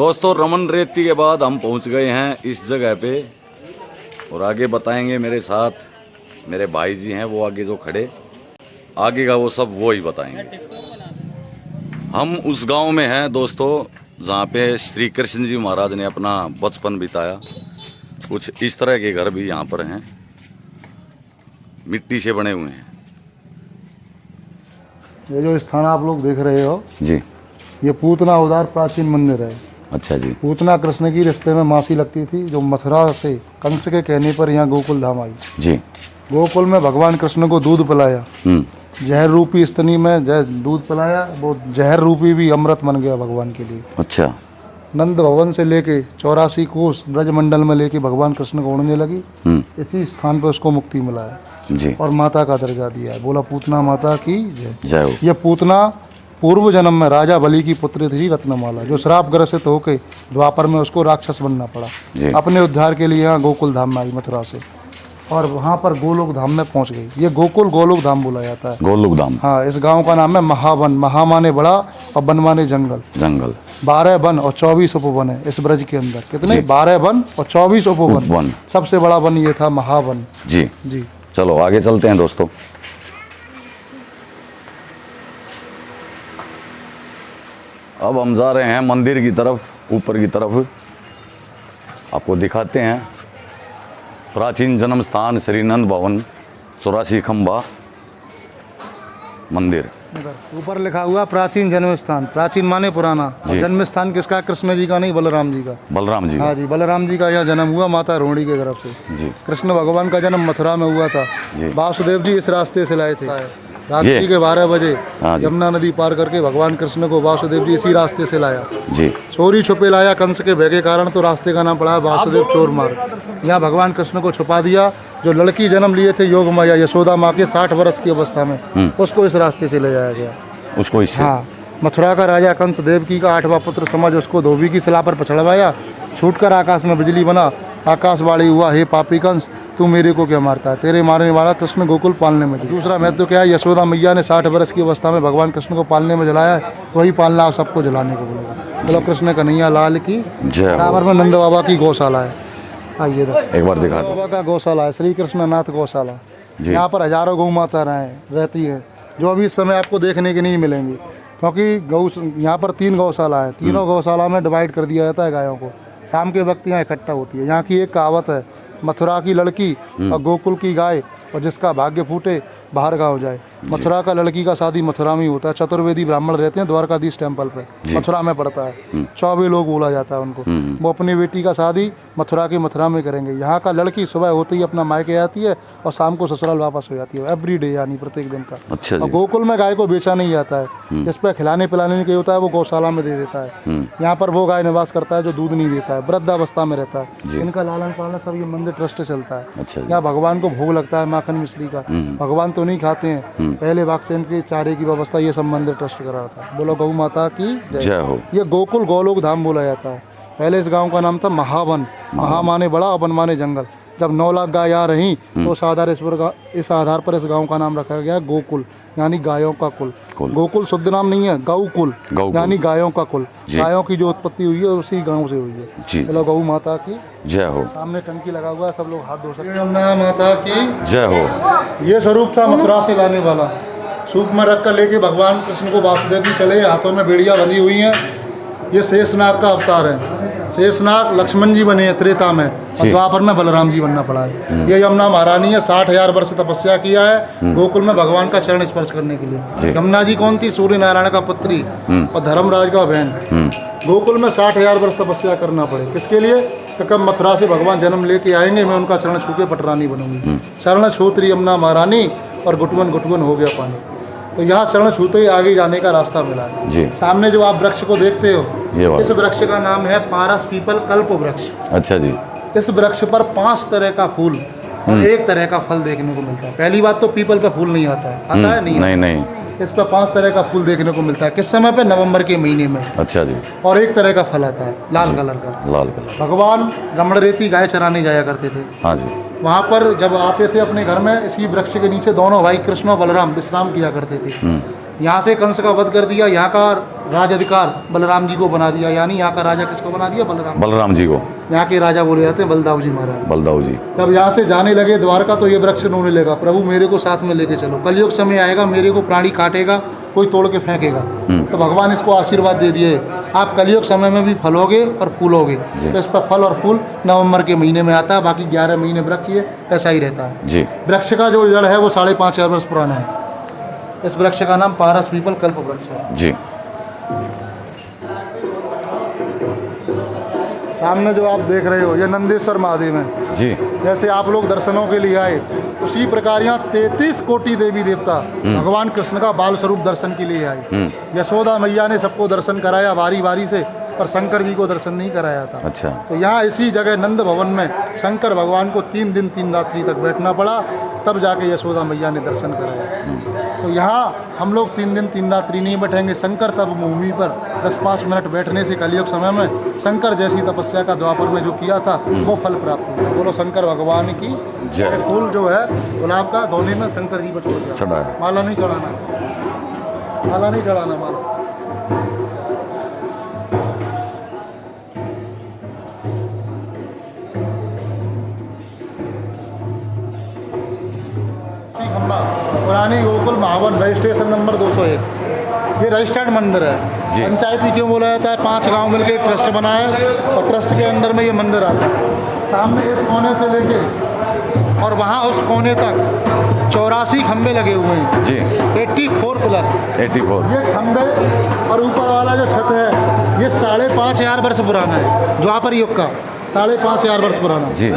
दोस्तों रमन रेती के बाद हम पहुंच गए हैं इस जगह पे और आगे बताएंगे मेरे साथ मेरे भाई जी हैं, वो आगे जो खड़े आगे का वो सब वो ही बताएंगे। हम उस गांव में हैं दोस्तों जहाँ पे श्री कृष्ण जी महाराज ने अपना बचपन बिताया। कुछ इस तरह के घर भी यहाँ पर हैं, मिट्टी से बने हुए हैं। ये जो स्थान आप लोग देख रहे हो जी, ये पूतना उदार प्राचीन मंदिर है। अच्छा जी। पूतना कृष्ण की रिश्ते में मासी लगती थी, जो मथुरा से कंस के कहने पर यहाँ गोकुल धाम आई। जी। गोकुल में भगवान कृष्ण को दूध पिलाया, जहर रूपी स्तनी में दूध पिलाया, वो जहर रूपी भी अमृत बन गया भगवान के लिए। अच्छा। नंद भवन से लेके 84 कोस ब्रजमंडल में लेके भगवान कृष्ण को उड़ने लगी। इसी स्थान पर उसको मुक्ति मिला है जी। और माता का दर्जा दिया है। बोला पूतना माता की जय हो। ये पूतना पूर्व जन्म में राजा बलि की पुत्री थी रत्नमाला, जो श्राप ग्रसित होकर द्वापर में उसको राक्षस बनना पड़ा। अपने उद्धार के लिए यहाँ गोकुल धाम में आई मथुरा से और वहाँ पर गोलोक धाम में पहुँच गई। ये गोकुल गोलोक धाम बोला जाता है। गोलोक धाम। हाँ, इस गांव का नाम है महावन। महा माने बड़ा और वन माने जंगल। जंगल 12 वन और 24 उपवन है इस ब्रज के अंदर। कितने? 12 वन और 24 उपवन। सबसे बड़ा वन ये था महावन। जी जी। चलो आगे चलते हैं दोस्तों। अब हम जा रहे हैं मंदिर की तरफ, ऊपर की तरफ आपको दिखाते हैं। प्राचीन जन्म स्थान श्री नंद भवन 84 खंबा मंदिर। ऊपर लिखा हुआ प्राचीन जन्म स्थान। प्राचीन माने पुराना। जन्म स्थान किसका? कृष्ण जी का नहीं, बलराम जी का। बलराम जी। हाँ जी, बलराम जी का यहाँ जन्म हुआ माता रोहिणी के तरफ से। जी। कृष्ण भगवान का जन्म मथुरा में हुआ था। वासुदेव जी इस रास्ते से लाए थे। रात्रि के 12 बजे यमुना नदी पार करके भगवान कृष्ण को वासुदेव जी इसी रास्ते से लाया। जी। चोरी छुपे लाया कंस के भय के कारण, तो रास्ते का नाम पड़ा वासुदेव चोर मार्ग। यहाँ भगवान कृष्ण को छुपा दिया। जो लड़की जन्म लिए थे योग माया यशोदा माँ के 60 वर्ष की अवस्था में, उसको इस रास्ते से ले जाया गया। उसको इससे? हाँ। मथुरा का राजा कंस देवकी का 8वां पुत्र समझ उसको धोबी की शिला पर पछड़वाया। छूटकर आकाश में बिजली बना। आकाशवाणी हुआ, हे पापी कंस, तू मेरे को क्या मारता है? तेरे मारने वाला कृष्ण गोकुल पालने में। दूसरा महत्व क्या है? यशोदा मैया ने 60 वर्ष की अवस्था में भगवान कृष्ण को पालने में जलाया है, वही पालना आप सबको जलाने को बोलेगा। बोलो कृष्ण कन्हैया लाल की जय। बराबर में नंद बाबा की गौशाला है। आइए एक बार दिखा। बाबा का गौशाला है, श्री कृष्ण नाथ गौशाला। यहाँ पर हजारों गौ माता रहती है, जो अभी इस समय आपको देखने की नहीं मिलेंगी, क्योंकि गौ यहाँ पर 3 गौशाला है। तीनों गौशाला में डिवाइड कर दिया जाता है गायों को। शाम के वक्त यहाँ इकट्ठा होती है। यहाँ की एक कहावत है, मथुरा की लड़की और गोकुल की गाय, और जिसका भाग्य फूटे बाहर गाँव जाए। मथुरा का लड़की का शादी मथुरा में ही होता है। चतुर्वेदी ब्राह्मण रहते हैं द्वारकाधीश टेम्पल पे, मथुरा में पड़ता है। 24 लोग बोला जाता है उनको। वो अपनी बेटी का शादी मथुरा में करेंगे। यहाँ का लड़की सुबह होते ही अपना मायके आती है और शाम को ससुराल वापस हो जाती है, एवरी डे, यानी प्रत्येक दिन का। अच्छा। और गोकुल में गाय को बेचा नहीं जाता है। जिस पर खिलाने पिलाने के होता है वो गौशाला में दे देता है। यहाँ पर वो गाय निवास करता है जो दूध नहीं देता है, वृद्धावस्था में रहता है। इनका लालन पालन सब ये मंदिर ट्रस्ट से चलता है। यहाँ भगवान को भोग लगता है माखन मिश्री का। भगवान तो नहीं खाते हैं, पहले भाग से इनके चारे की व्यवस्था ये सब मंदिर ट्रस्ट कराता है। बोलो गौ माता की जय हो। ये गोकुल गोलोक धाम बोला जाता है। पहले इस गांव का नाम था महावन। महा माने बड़ा और वन माने जंगल। जब 9 लाख गाय आ रही तो इस आधार पर इस गांव का नाम रखा गया गोकुल, यानी गायों का कुल। गोकुल शुद्ध नाम नहीं है, गौकुल यानी गायों का कुल। गायों की जो उत्पत्ति हुई है उसी गांव से हुई है। चलो गौ माता की जय हो। सामने टंकी लगा हुआ है, सब लोग हाथ धो सकते हैं। माता की जय हो। ये स्वरूप था मथुरा से लाने वाला। सूप में रख कर लेके भगवान कृष्ण को वासुदेव जी चले। हाथों में बेड़ियाँ बंधी हुई हैं। ये शेषनाग का अवतार है। शेषनाग लक्ष्मण जी बने हैं त्रेता में, और द्वापर में बलराम जी बनना पड़ा है। ये यमुना महारानी है, 60,000 वर्ष तपस्या किया है गोकुल में भगवान का चरण स्पर्श करने के लिए। यमुना जी कौन थी? सूर्य नारायण का पुत्री और धर्मराज का बहन। गोकुल में 60,000 वर्ष तपस्या करना पड़े, किसके लिए? तो कब मथुरा से भगवान जन्म लेके आएंगे, मैं उनका चरण छू के पटरानी बनूंगी। चरण छूत्री यमुना महारानी और गुटवन गुटवन हो गया पानी। तो यहाँ चरण छूते ही आगे जाने का रास्ता मिला है। सामने जो आप वृक्ष को देखते हो, इस वृक्ष का नाम है पारस पीपल कल्प वृक्ष। अच्छा जी। इस वृक्ष पर 5 तरह का फूल और 1 तरह का फल देखने को मिलता है। पहली बात तो पीपल पे फूल नहीं आता है, आता है? नहीं। इस पर 5 तरह का फूल देखने को मिलता है। किस समय पे? नवंबर के महीने में। अच्छा जी। और 1 तरह का फल आता है लाल कलर का। भगवान रमण रेती गाय चराने जाया करते थे। हाँ जी। वहाँ पर जब आते थे अपने घर में, इसी वृक्ष के नीचे दोनों भाई कृष्ण और बलराम विश्राम किया करते थे। यहाँ से कंस का वध कर दिया, यहाँ का राज अधिकार बलराम जी को बना दिया, यानी यहाँ का राजा किसको बना दिया? बलराम जी को। यहाँ के राजा बोले जाते हैं बलदाऊ जी महाराज। बलदाऊ जी। तब यहाँ से जाने लगे द्वारका तो ये वृक्ष रोने लगा, प्रभु मेरे को साथ में लेके चलो, कलयुग समय आएगा मेरे को प्राणी काटेगा, कोई तोड़ के फेंकेगा। तो भगवान इसको आशीर्वाद दे दिए, आप कलयुग समय में भी फलोगे और फूलोगे। तो इस पर फल और फूल नवंबर के महीने में आता है, बाकी 11 महीने वृक्ष ये ऐसा ही रहता है जी। वृक्ष का जो जड़ है वो 5,500 वर्ष पुराना है। इस वृक्ष का नाम पारस पीपल कल्प वृक्ष है जी। सामने जो आप देख रहे हो ये नंदेश्वर महादेव है जी। जैसे आप लोग दर्शनों के लिए आए, उसी प्रकार यहाँ 33 कोटि देवी देवता भगवान कृष्ण का बाल स्वरूप दर्शन के लिए आए। यशोदा मैया ने सबको दर्शन कराया बारी बारी से, पर शंकर जी को दर्शन नहीं कराया था। अच्छा। तो यहाँ इसी जगह नंद भवन में शंकर भगवान को 3 दिन 3 रात्रि तक बैठना पड़ा, तब जाके यशोदा मैया ने दर्शन कराया। तो यहाँ हम लोग 3 दिन 3 रात्रि नहीं बैठेंगे। शंकर तब भूमि पर 10-5 मिनट बैठने से कलयुग समय में शंकर जैसी तपस्या का द्वापर में जो किया था वो फल प्राप्त हुआ। बोलो शंकर भगवान की जय। फूल जो है गुलाब का धोने में शंकर जी को छोड़ दिया, माला नहीं चढ़ाना, माला नहीं चढ़ाना, माला। पुरानी गोकुल महावन रजिस्ट्रेशन नंबर 201। ये रजिस्टर्ड मंदिर है। पंचायती क्यों बोला जाता है? 5 गांव मिलकर एक ट्रस्ट बना है और ट्रस्ट के अंदर में ये मंदिर आता है। सामने इस कोने से लेके और वहाँ उस कोने तक 84 खंबे लगे हुए हैं जी। 84 प्लस 84 ये खंबे, और ऊपर वाला जो छत है ये 5,500 वर्ष पुराना है, द्वापर युग का 5,500 वर्ष पुराना जी।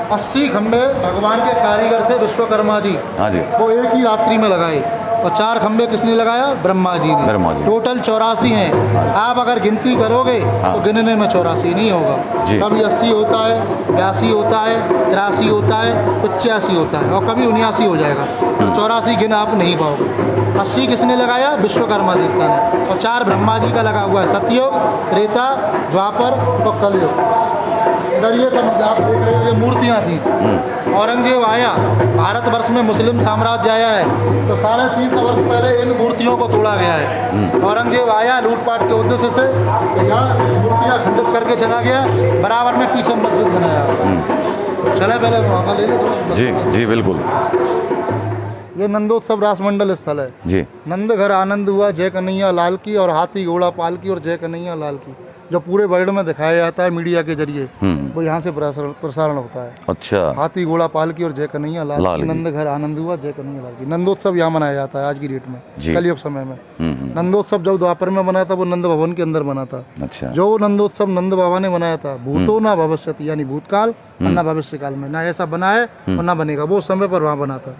80 खंबे भगवान के कारीगर थे विश्वकर्मा जी। हाँ जी। वो एक ही रात्रि में लगाए, और 4 खंबे किसने लगाया? ब्रह्मा जी ने। टोटल 84 हैं। आप अगर गिनती करोगे तो गिनने में 84 नहीं होगा। कभी 80 होता है, 82 होता है, 83 होता है, 85 होता है, और कभी 79 हो जाएगा। तो 84 गिन आप नहीं पाओगे। 80 किसने लगाया? विश्वकर्मा देवता ने। और 4 ब्रह्मा जी का लगा हुआ है, सतयुग, त्रेता, द्वापर और कलयुग। इधर ये सब आप देख रहे हो ये मूर्तियाँ थी। औरंगजेब आया, भारतवर्ष में मुस्लिम साम्राज्य आया है, तो 350 वर्ष पहले इन मूर्तियों को तोड़ा गया है। औरंगजेब आया लूटपाट के उद्देश्य से, तो यहाँ मूर्तियाँ खंडित करके चला गया, बराबर में पीछे मस्जिद बनाया। चले पहले वहाँ ले लो जी। जी बिल्कुल। ये नंदोत्सव रासमंडल स्थल है जी। नंद घर आनंद हुआ जय कन्हैया लाल की, और हाथी घोड़ा पाल की, और जय कन्हैया लाल की, जो पूरे वर्ल्ड में दिखाया जाता है मीडिया के जरिए, वो यहाँ से प्रसारण होता है। अच्छा। हाथी घोड़ा पाल की और जय कन्हैया लाल की, नंद घर आनंद हुआ जय कन्हैया लाल की। नंदोत्सव यहाँ मनाया जाता है आज की डेट में, कलयुग समय में। नंदोत्सव जब द्वापर में बना था वो नंद भवन के अंदर बना था। अच्छा। जो नंदोत्सव नंद बाबा ने बनाया था, भूतो ना भविष्यति, यानी भूतकाल और ना भविष्य काल में, ना ऐसा बना है और ना बनेगा, वो समय पर वहाँ बना था।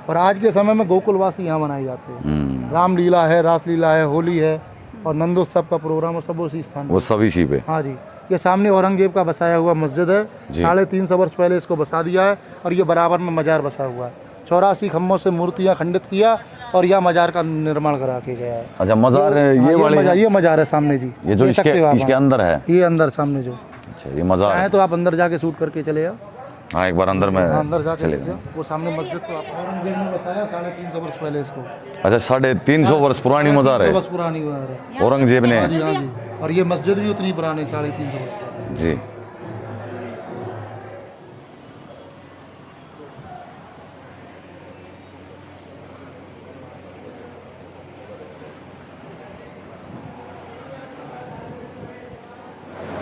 और आज के समय में गोकुलवासी यहाँ मनाए जाते हैं। रामलीला है, रासलीला है, होली है, और नंदोत्सव का प्रोग्राम है, सब उसी स्थान, वो सब इसी पे। हाँ जी। ये सामने औरंगजेब का बसाया हुआ मस्जिद है, 350 वर्ष पहले इसको बसा दिया है, और ये बराबर में मजार बसा हुआ है। 84 खम्भों से मूर्तियाँ खंडित किया और यह मजार का निर्माण करा के गया है। अच्छा, मजार ये वाले, ये मजार है सामने जी, ये जो इसके अंदर है, ये अंदर सामने जो। अच्छा, ये मजार है, तो आप अंदर जाके शूट करके चले जाओ। हाँ, एक बार अंदर में अंदर जाके चले जाओ। वो सामने मस्जिद तो औरंगजेब ने बसाया 350 वर्ष पहले इसको। अच्छा, 350 वर्ष पुरानी मजार है, पुरानी मजार है, औरंगजेब ने। हाँ जी, हाँ जी। और ये मस्जिद भी उतनी पुरानी 350 वर्ष पहले जी।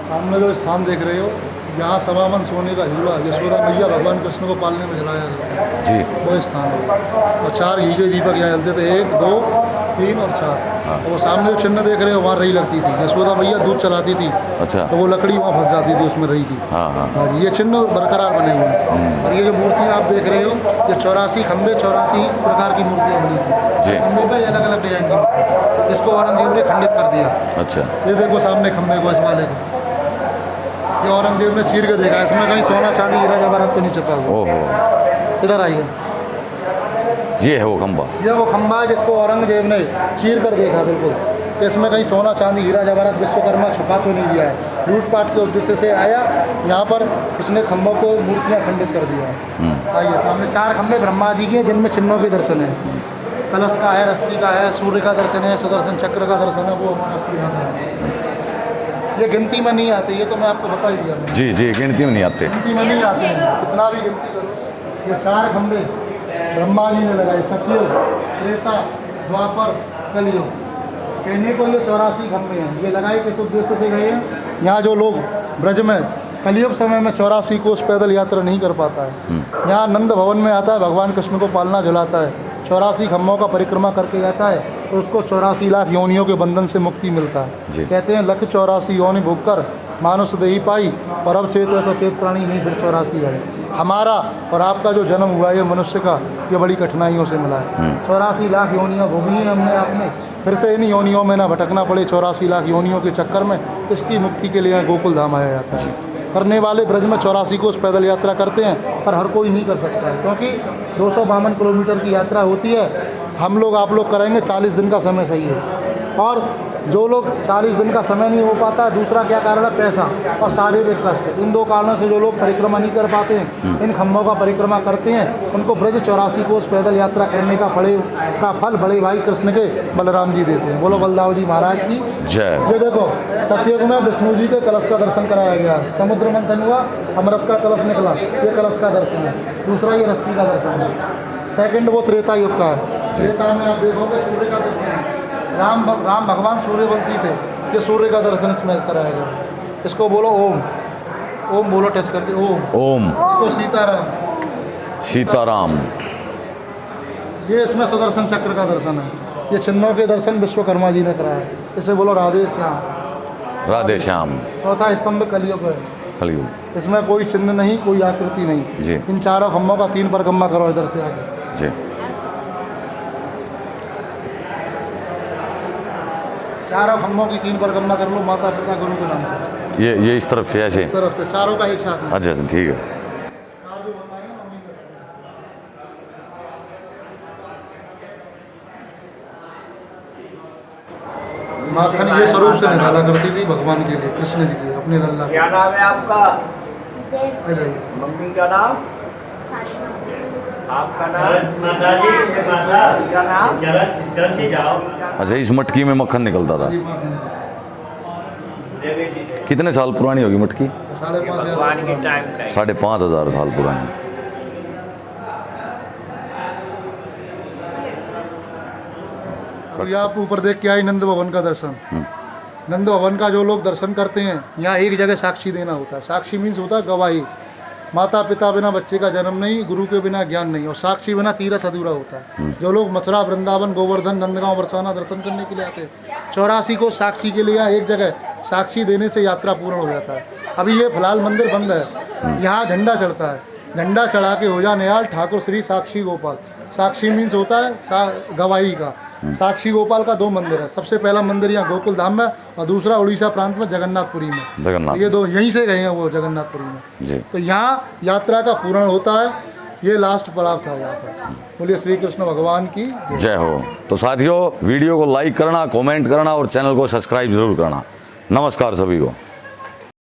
सामने जो स्थान देख रहे हो, यहाँ सवामन सोने का झूला यशोदा मैया भगवान कृष्ण को पालने में जलाया गया जी, वो स्थान है। और 4 घी के दीपक यहाँ जलते थे, 1, 2, 3 और 4। और वो सामने जो चिन्ह देख रहे हो वहाँ रही लगती थी, यशोदा मैया दूध चलाती थी। अच्छा। तो वो लकड़ी वहाँ फंस जाती थी, उसमें रही थी। हाँ जी, ये चिन्ह बरकरार बने हुए हैं। और ये जो मूर्तियाँ आप देख रहे हो, ये 84 खम्भे, 84 प्रकार की मूर्तियाँ बनी थी। खम्भे पे अलग अलग डिजाइन की, इसको औरंगजेब ने खंडित कर दिया। अच्छा। ये देखो सामने खम्भे को, इस वाले को ये औरंगजेब ने चीर के देखा, इसमें कहीं सोना चांदी हीरा जवाहरात तो नहीं छुपा हुआ। ओहो। इधर आइए, ये है वो खंबा, ये वो खंबा है जिसको औरंगजेब ने चीर कर देखा। बिल्कुल, इसमें कहीं सोना चांदी हीरा जवाहरात विश्वकर्मा छुपा तो नहीं दिया है। लूटपाट के उद्देश्य से आया यहाँ पर, उसने खंभों को मूर्तियाँ खंडित कर दिया है। आइए, सामने 4 खंभे ब्रह्मा जी के, जिनमें चिन्हों के दर्शन है। कलश का है, रस्सी का है, सूर्य का दर्शन है, सुदर्शन चक्र का दर्शन है, वो हमारे आपको यहाँ है। ये गिनती में नहीं आते, ये तो मैं आपको बता ही दिया मैंने। जी जी, गिनती में नहीं आते। गिनती में नहीं आते हैं, कितना भी गिनती करो। ये 4 खंबे ब्रह्मा जी ने लगाए, सतयुग, त्रेता, द्वापर, कलयुग। कहने को ये 84 खंबे हैं। ये लगाए किस उद्देश्य से गए हैं? यहाँ जो लोग ब्रज में कलयुग समय में 84 कोस पैदल यात्रा नहीं कर पाता है, यहाँ नंद भवन में आता है, भगवान कृष्ण को पालना झुलाता है, 84 खम्भों का परिक्रमा करके जाता है, तो उसको 84 लाख योनियों के बंधन से मुक्ति मिलता है। कहते हैं लख 84 योनि भोगकर मानुष देही पाई, और अब चेत है तो चेत प्राणी नहीं, फिर 84 है। हमारा और आपका जो जन्म हुआ है मनुष्य का, ये बड़ी कठिनाइयों से मिला है। 84 लाख योनियाँ भोगी हैं हमने आपने, फिर से इन योनियों में ना भटकना पड़े 84 लाख योनियों के चक्कर में। इसकी मुक्ति के लिए यहाँ गोकुल धाम आया जाता है। करने वाले ब्रज में 84 कोस पैदल यात्रा करते हैं, पर हर कोई नहीं कर सकता है, क्योंकि 252 किलोमीटर की यात्रा होती है। हम लोग आप लोग करेंगे 40 दिन का समय सही है, और जो लोग 40 दिन का समय नहीं हो पाता, दूसरा क्या कारण है? पैसा और शारीरिक कष्ट। इन 2 कारणों से जो लोग परिक्रमा नहीं कर पाते हैं, इन खम्भों का परिक्रमा करते हैं, उनको ब्रज 84 कोस पैदल यात्रा करने का फल बड़े भाई कृष्ण के बलराम जी देते हैं। बोलो बलदाव जी महाराज की जय। ये देखो सतयुग में विष्णु जी के कलश का दर्शन कराया गया, समुद्र मंथन हुआ, अमृत का कलश निकला, ये कलश का दर्शन है। दूसरा ये रस्सी का दर्शन है। सेकंड वो त्रेता युग का है। त्रेता में आप देखोगे सूर्य का दर्शन है। राम भगवान सूर्यवंशी थे, ये सूर्य का दर्शन इसमें कराया गया। इसको बोलो ओम, ओम बोलो टच करके ओम। ओम। इसको सीताराम, सीताराम। ये इसमें सुदर्शन चक्र का दर्शन है। ये चिन्हों के दर्शन विश्वकर्मा जी ने कराया। इसे बोलो राधे श्याम। राधे श्याम। चौथा स्तंभ कलयुग है। कलयुग। इसमें कोई चिन्ह नहीं, कोई आकृति नहीं जी। इन 4 खम्भों का 3 परिक्रमा करो इधर से आगे जी। 4 खम्भों की 3 परिक्रमा कर लो, माता पिता गुरु के नाम से। ये इस तरफ से ऐसे? इस तरफ से चारों का एक साथ है। अच्छा ठीक है। माखन ये स्वरूप से निकाला करती थी भगवान के लिए, कृष्ण जी के अपने लल्ला। क्या नाम है आपका? आ जाइए। मम्मी का नाम? आपका नाम? क्या नाम? अच्छा, इस मटकी में मक्खन निकलता था। जी, माखन। कितने साल पुरानी होगी मटकी? 5,500 भगवान के टाइम का है। 5,500 साल पुरानी। और ये आप ऊपर देख के आई नंद भवन का दर्शन। नंद भवन का जो लोग दर्शन करते हैं, यहाँ एक जगह साक्षी देना होता है। साक्षी मीन्स होता है गवाही। माता पिता बिना बच्चे का जन्म नहीं, गुरु के बिना ज्ञान नहीं, और साक्षी बिना तीरथ अधूरा होता है। जो लोग मथुरा, वृंदावन, गोवर्धन, नंदगांव, बरसाना दर्शन करने के लिए आते हैं, 84 को साक्षी के लिए एक जगह साक्षी देने से यात्रा पूर्ण हो जाता है। अभी ये फिलहाल मंदिर बंद है, यहाँ झंडा चढ़ता है। झंडा चढ़ा के हो जा निहाल ठाकुर श्री साक्षी गोपाल। साक्षी मीन्स होता है गवाही का। साक्षी गोपाल का 2 मंदिर है। सबसे पहला मंदिर यहाँ गोकुल धाम में, और दूसरा उड़ीसा प्रांत में जगन्नाथपुरी में। जगन्नाथ। ये 2 यहीं से गए हैं वो जगन्नाथपुरी में जी। तो यहाँ यात्रा का पूर्ण होता है। ये लास्ट पड़ाव था यहाँ पर। बोलिए श्री कृष्ण भगवान की जय हो। तो साथियों, वीडियो को लाइक करना, कमेंट करना और चैनल को सब्सक्राइब जरूर करना। नमस्कार सभी को।